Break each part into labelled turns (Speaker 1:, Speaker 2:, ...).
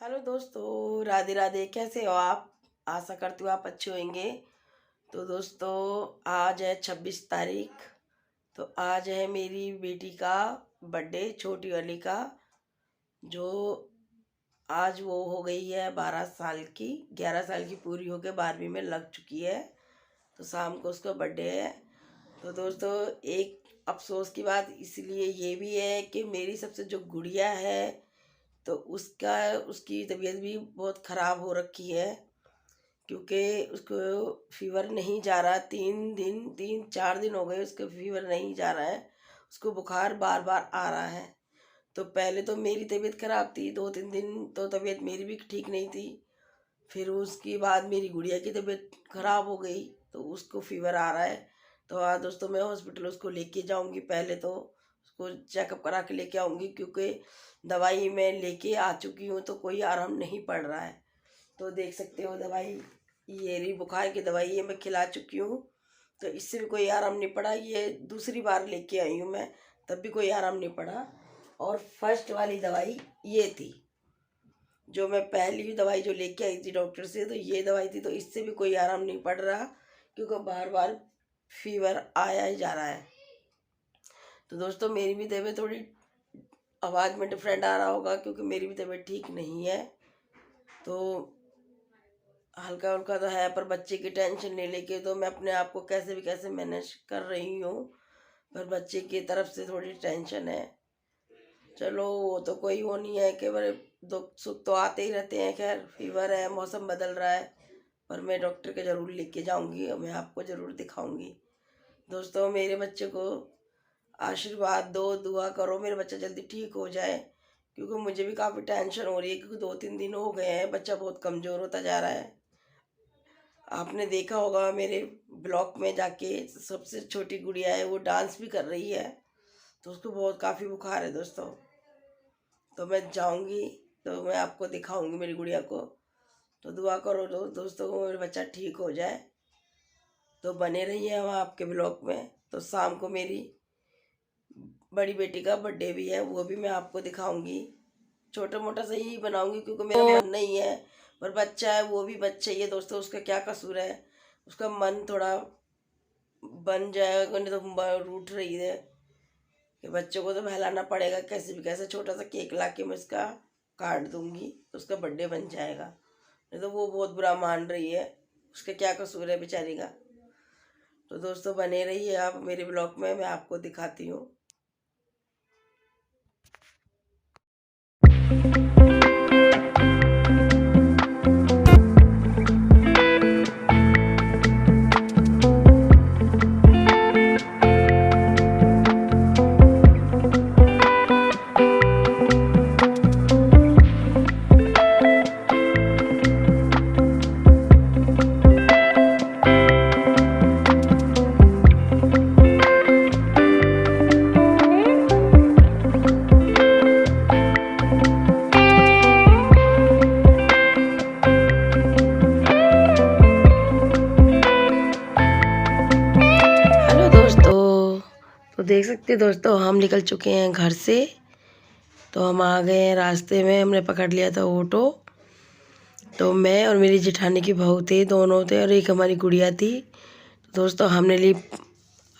Speaker 1: Hello दोस्तों, राधे राधे। कैसे हो आप? आशा करती हूँ आप अच्छे होंगे। तो दोस्तों, आज है 26 तारीख। तो आज है मेरी बेटी का बर्थडे, छोटी वाली का, जो आज वो हो गई है 12 साल की। 11 साल की पूरी होकर 12वीं में लग चुकी है। तो शाम को उसका बर्थडे है। तो दोस्तों, एक अफसोस की बात इसलिए ये भी है कि मेरी सबसे जो गुड़िया है, तो उसकी तबीयत भी बहुत ख़राब हो रखी है, क्योंकि उसको फीवर नहीं जा रहा। 3 4 दिन हो गए उसका फीवर नहीं जा रहा है। उसको बुखार बार बार आ रहा है। तो पहले तो मेरी तबीयत ख़राब थी, 2 3 दिन तो तबीयत मेरी भी ठीक नहीं थी। फिर उसके बाद मेरी गुड़िया की तबीयत ख़राब हो गई, तो उसको फीवर आ रहा है। तो आज दोस्तों मैं हॉस्पिटल उसको लेके जाऊंगी। पहले तो उसको चेकअप करा के लेके आऊँगी, क्योंकि दवाई मैं लेके आ चुकी हूँ तो कोई आराम नहीं पड़ रहा है। तो देख सकते हो दवाई, ये रही बुखार की दवाई, ये मैं खिला चुकी हूँ। तो इससे भी कोई आराम नहीं पड़ा। ये दूसरी बार लेके आई हूँ मैं, तब भी कोई आराम नहीं पड़ा। और फर्स्ट वाली दवाई ये थी, जो मैं पहली दवाई जो लेके आई थी डॉक्टर से, तो ये दवाई थी। तो इससे भी कोई आराम नहीं पड़ रहा, क्योंकि बार बार फीवर आया ही जा रहा है। तो दोस्तों, मेरी भी तबीयत थोड़ी, आवाज़ में डिफरेंट आ रहा होगा, क्योंकि मेरी भी तबीयत ठीक नहीं है। तो हल्का हल्का तो है, पर बच्चे की टेंशन नहीं लेके तो मैं अपने आप को कैसे भी कैसे मैनेज कर रही हूँ। पर बच्चे की तरफ से थोड़ी टेंशन है। चलो, वो तो कोई वो नहीं है कि बड़े दुख सुख तो आते ही रहते हैं। खैर, फीवर है, मौसम बदल रहा है, पर मैं डॉक्टर के ज़रूर लेके जाऊंगी और मैं आपको ज़रूर दिखाऊंगी। दोस्तों, मेरे बच्चे को आशीर्वाद दो, दुआ करो मेरे बच्चा जल्दी ठीक हो जाए, क्योंकि मुझे भी काफ़ी टेंशन हो रही है। क्योंकि 2 3 दिन हो गए हैं, बच्चा बहुत कमज़ोर होता जा रहा है। आपने देखा होगा मेरे ब्लॉग में जाके, सबसे छोटी गुड़िया है, वो डांस भी कर रही है। तो उसको बहुत काफ़ी बुखार है दोस्तों। तो मैं जाऊंगी तो मैं आपको दिखाऊंगी मेरी गुड़िया को। तो दुआ करो दोस्तों को मेरा बच्चा ठीक हो जाए। तो बने रहिए हम आपके ब्लॉग में। तो शाम को मेरी बड़ी बेटी का बर्थडे भी है, वो भी मैं आपको दिखाऊंगी। छोटा मोटा सा ही बनाऊंगी, क्योंकि मेरा मन नहीं है। पर बच्चा है, वो भी बच्चा ही है दोस्तों, उसका क्या कसूर है। उसका मन थोड़ा बन जाएगा, नहीं तो रूठ रही है कि बच्चों को तो बहलाना पड़ेगा कैसे भी कैसे। छोटा सा केक ला के मैं उसका काट दूंगी, तो उसका बर्थडे बन जाएगा। नहीं तो वो बहुत बुरा मान रही है, उसका क्या कसूर है बेचारी का। तो दोस्तों, बने रहिए आप मेरे ब्लॉग में, मैं आपको दिखाती हूँ। हेलो दोस्तों, तो देख सकते हैं दोस्तों, हम निकल चुके हैं घर से। तो हम आ गए हैं, रास्ते में हमने पकड़ लिया था ऑटो। तो मैं और मेरी जेठानी की बहू थे, दोनों थे, और एक हमारी गुड़िया थी। तो दोस्तों, हमने ली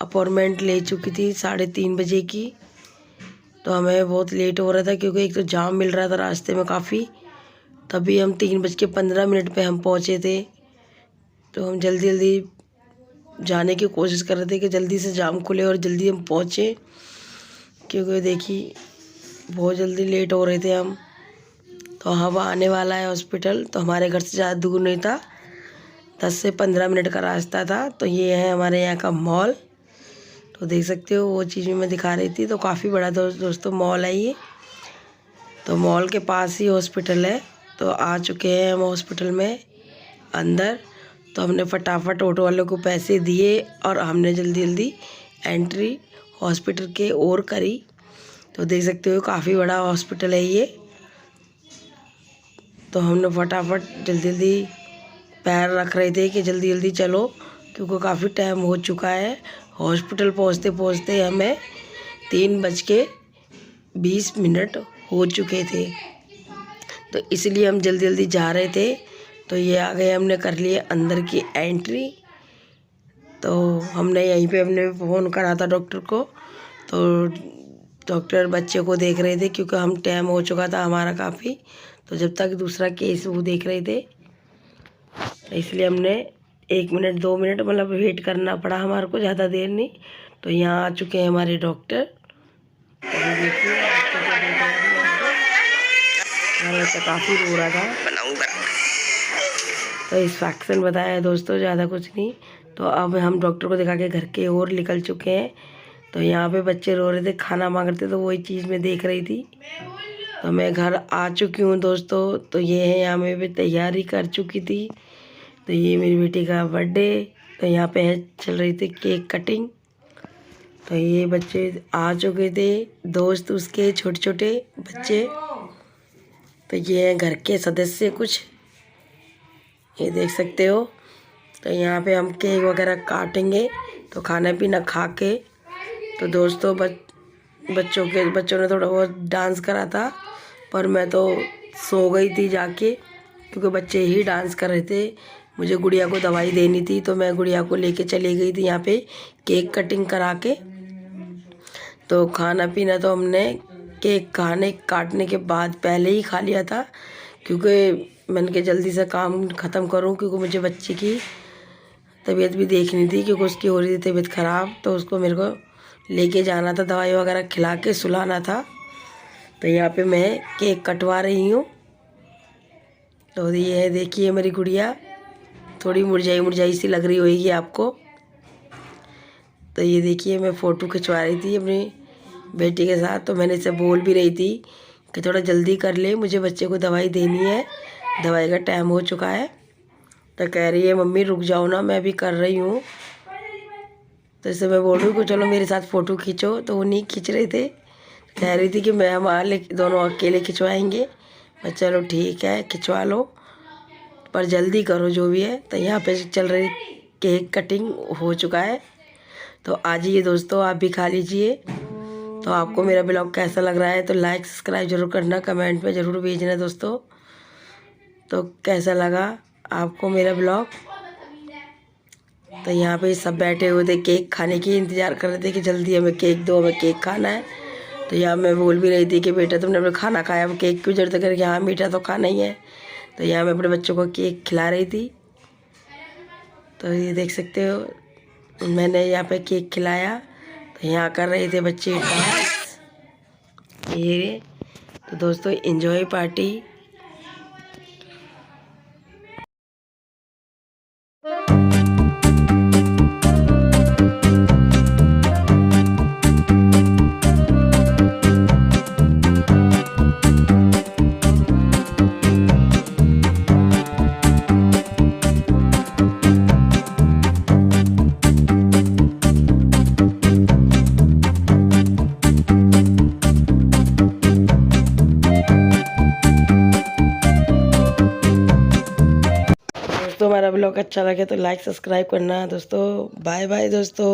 Speaker 1: अपॉइंटमेंट ले चुकी थी 3:30 बजे की। तो हमें बहुत लेट हो रहा था, क्योंकि एक तो जाम मिल रहा था रास्ते में काफ़ी। तभी हम 3:15 पे हम पहुँचे थे। तो हम जल्दी जल्दी जाने की कोशिश कर रहे थे कि जल्दी से जाम खुले और जल्दी हम पहुँचे, क्योंकि देखिए बहुत जल्दी लेट हो रहे थे हम। तो हम आने वाला है हॉस्पिटल, तो हमारे घर से ज़्यादा दूर नहीं था, 10 से 15 मिनट का रास्ता था। तो ये है हमारे यहाँ का मॉल। तो देख सकते हो, वो चीज़ भी मैं दिखा रही थी। तो काफ़ी बड़ा दोस्तों मॉल है ये। तो मॉल के पास ही हॉस्पिटल है। तो आ चुके हैं हम हॉस्पिटल में अंदर। तो हमने फटाफट ऑटो वाले को पैसे दिए और हमने जल्दी जल्दी एंट्री हॉस्पिटल के ओर करी। तो देख सकते हो, काफ़ी बड़ा हॉस्पिटल है ये। तो हमने फटाफट जल्दी जल्दी पैर रख रहे थे कि जल्दी जल्दी चलो, क्योंकि काफ़ी टाइम हो चुका है। हॉस्पिटल पहुंचते पहुंचते हमें 3:20 हो चुके थे। तो इसलिए हम जल्दी जल्दी जा रहे थे। तो ये आ गए, हमने कर लिए अंदर की एंट्री। तो हमने यहीं पे हमने फ़ोन करा था डॉक्टर को। तो डॉक्टर बच्चे को देख रहे थे क्योंकि हम टाइम हो चुका था हमारा काफ़ी। तो जब तक दूसरा केस वो देख रहे थे, तो इसलिए हमने 1 मिनट 2 मिनट मतलब वेट करना पड़ा हमारे को, ज़्यादा देर नहीं। तो यहाँ आ चुके हैं हमारे डॉक्टर। अभी देखिए बच्चा काफ़ी रो रहा था, तो इंस्ट्रक्शन बताया है दोस्तों, ज़्यादा कुछ नहीं। तो अब हम डॉक्टर को दिखा के घर के और निकल चुके हैं। तो यहाँ पे बच्चे रो रहे थे, खाना मांग रहे थे, तो वही चीज़ मैं देख रही थी। तो मैं घर आ चुकी हूँ दोस्तों। तो ये है, यहाँ मैं भी तैयारी कर चुकी थी। तो ये मेरी बेटी का बर्थडे। तो यहाँ पे चल रही थी केक कटिंग। तो ये बच्चे आ चुके थे, दोस्त उसके छोटे छोटे बच्चे। तो ये हैं घर के सदस्य कुछ, ये देख सकते हो। तो यहाँ पे हम केक वगैरह काटेंगे, तो खाना पीना खा के। तो दोस्तों बच्चों ने थोड़ा बहुत डांस करा था, पर मैं तो सो गई थी जाके, क्योंकि बच्चे ही डांस कर रहे थे। मुझे गुड़िया को दवाई देनी थी, तो मैं गुड़िया को लेके चली गई थी यहाँ पे केक कटिंग करा के। तो खाना पीना तो हमने केक काटने के बाद पहले ही खा लिया था, क्योंकि मैंने कहा जल्दी से काम ख़त्म करूं, क्योंकि मुझे बच्चे की तबीयत भी देखनी थी, क्योंकि उसकी हो रही थी तबीयत ख़राब। तो उसको मेरे को लेके जाना था, दवाई वगैरह खिला के सुलाना था। तो यहाँ पे मैं केक कटवा रही हूँ। तो ये है, देखिए मेरी गुड़िया थोड़ी मुरझाई सी लग रही होगी आपको। तो ये देखिए, मैं फ़ोटो खिंचवा रही थी अपनी बेटी के साथ। तो मैंने इसे बोल भी रही थी कि थोड़ा जल्दी कर ले, मुझे बच्चे को दवाई देनी है, दवाई का टाइम हो चुका है। तो कह रही है मम्मी रुक जाओ ना, मैं भी कर रही हूँ। तो इससे मैं बोल रही हूँ कि चलो मेरे साथ फ़ोटो खींचो। तो वो नहीं खींच रहे थे, कह रही थी कि मैं हमारे दोनों अकेले खिंचवाएंगे। मैं चलो ठीक है खिंचवा लो, पर जल्दी करो जो भी है। तो यहाँ पे चल रही केक कटिंग हो चुका है। तो आ जाइए दोस्तों, आप भी खा लीजिए। तो आपको मेरा ब्लॉग कैसा लग रहा है तो लाइक सब्सक्राइब जरूर करना, कमेंट में ज़रूर भेजना दोस्तों। तो कैसा लगा आपको मेरा ब्लॉग। तो यहाँ पे सब बैठे हुए थे, केक खाने की इंतज़ार कर रहे थे कि जल्दी हमें केक दो, हमें केक खाना है। तो यहाँ मैं बोल भी रही थी कि बेटा तुमने अपना खाना खाया, अब केक क्यों जरूरत करके, हाँ मीठा तो खाना ही है। तो यहाँ मैं अपने बच्चों को केक खिला रही थी। तो ये देख सकते हो, मैंने यहाँ पे केक खिलाया। तो यहाँ कर रहे थे बच्चे डांस। ये तो दोस्तों एंजॉय पार्टी। दोस्तों हमारा ब्लॉग अच्छा लगे तो लाइक सब्सक्राइब करना दोस्तों। बाय बाय दोस्तों,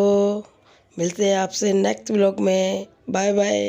Speaker 1: मिलते हैं आपसे नेक्स्ट ब्लॉग में। Bye bye.